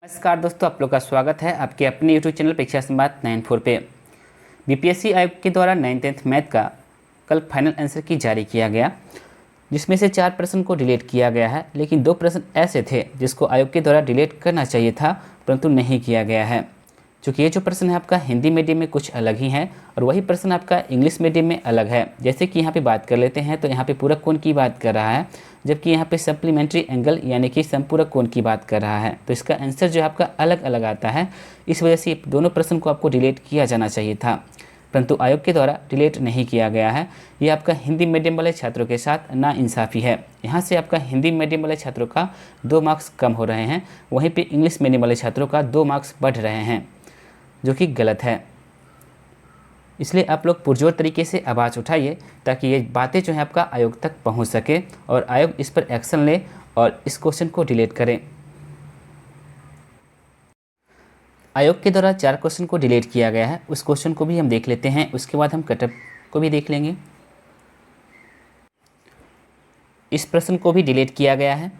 नमस्कार दोस्तों, आप लोग का स्वागत है आपके अपने यूट्यूब चैनल परीक्षा संवाद 94 पे। बीपीएससी आयोग के द्वारा 9th मैथ का कल फाइनल आंसर की जारी किया गया, जिसमें से 4 प्रश्न को डिलीट किया गया है, लेकिन 2 प्रश्न ऐसे थे जिसको आयोग के द्वारा डिलीट करना चाहिए था परंतु नहीं किया गया है। चूँकि ये जो प्रश्न है आपका हिंदी मीडियम में कुछ अलग ही है और वही प्रश्न आपका इंग्लिश मीडियम में अलग है। जैसे कि यहाँ पे बात कर लेते हैं तो यहाँ पे पूरक कोण की बात कर रहा है, जबकि यहाँ पे सप्लीमेंट्री एंगल यानी कि संपूरक कोण की बात कर रहा है। तो इसका आंसर जो है आपका अलग अलग आता है। इस वजह से दोनों प्रश्न को आपको डिलीट किया जाना चाहिए था, परंतु आयोग के द्वारा डिलीट नहीं किया गया है। ये आपका हिंदी मीडियम वाले छात्रों के साथ नाइंसाफ़ी है। यहाँ से आपका हिंदी मीडियम वाले छात्रों का 2 मार्क्स कम हो रहे हैं, वहीं पे इंग्लिश मीडियम वाले छात्रों का 2 मार्क्स बढ़ रहे हैं, जो कि गलत है। इसलिए आप लोग पुरजोर तरीके से आवाज़ उठाइए ताकि ये बातें जो है आपका आयोग तक पहुंच सके और आयोग इस पर एक्शन ले और इस क्वेश्चन को डिलीट करें। आयोग के द्वारा 4 क्वेश्चन को डिलीट किया गया है, उस क्वेश्चन को भी हम देख लेते हैं, उसके बाद हम कटअप को भी देख लेंगे। इस प्रश्न को भी डिलीट किया गया है।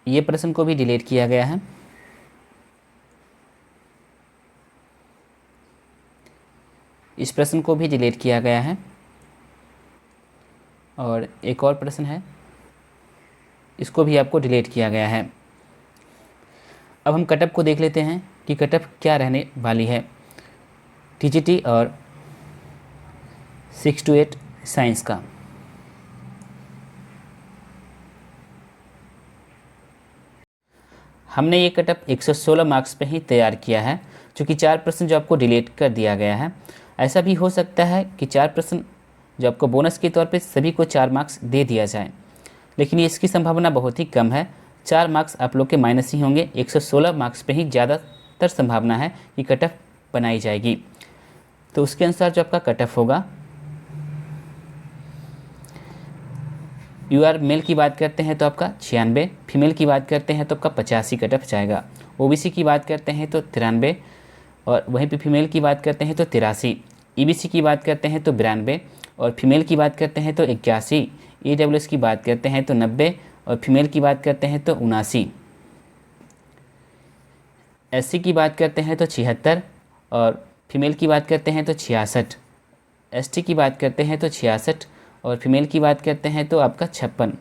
ये प्रश्न को भी डिलीट किया गया है। इस प्रश्न को भी डिलीट किया गया है। और एक और प्रश्न है, इसको भी आपको डिलीट किया गया है। अब हम कटअप को देख लेते हैं कि कटअप क्या रहने वाली है टीजीटी और 6 to 8 साइंस का। हमने ये कटअप 116 मार्क्स पे ही तैयार किया है, क्योंकि 4 प्रश्न जो आपको डिलीट कर दिया गया है। ऐसा भी हो सकता है कि 4 प्रश्न जो आपको बोनस के तौर पे सभी को 4 मार्क्स दे दिया जाए, लेकिन ये इसकी संभावना बहुत ही कम है। 4 मार्क्स आप लोग के माइनस ही होंगे। 116 मार्क्स पे ही ज़्यादातर संभावना है कि कटअप बनाई जाएगी। तो उसके अनुसार जो आपका कटअप होगा, यूआर मेल की बात करते हैं तो आपका 96, फीमेल की बात करते हैं तो आपका 85 कटअप जाएगा। ओबीसी की बात करते हैं तो 93, और वहीं पे फीमेल की बात करते हैं तो 83, ईबीसी की बात करते हैं तो 92, और फीमेल की बात करते हैं तो 81, ईडब्ल्यूएस की बात करते हैं तो 90, और फीमेल की बात करते हैं तो 79, एससी की बात करते हैं तो 76, और फीमेल की बात करते हैं तो 66, एसटी की बात करते हैं तो 66, और फीमेल की बात करते हैं तो आपका 56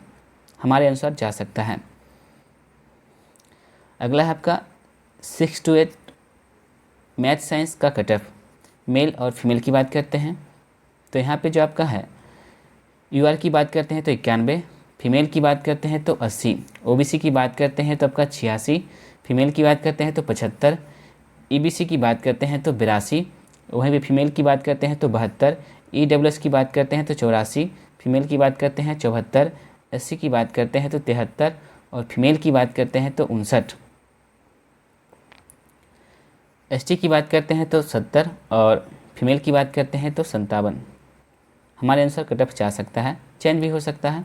हमारे अनुसार जा सकता है। अगला है आपका 6 to 8 मैथ साइंस का कटअप। मेल और फीमेल की बात करते हैं तो यहाँ पे जो आपका है, यूआर की बात करते हैं तो 91, फीमेल की बात करते हैं तो 80, ओबीसी की बात करते हैं तो आपका 86, फीमेल की बात करते हैं तो 75, ईबीसी की बात करते हैं तो 82, वहीं पे फीमेल की बात करते हैं तो 72, ईडब्ल्यूएस की बात करते हैं तो 84, फीमेल की बात करते हैं 74, एससी की बात करते हैं तो 73, और फीमेल की बात करते हैं तो 59, एसटी की बात करते हैं तो 70, और फीमेल की बात करते हैं तो 57 हमारे अनुसार कटअप जा सकता है, चेंज भी हो सकता है।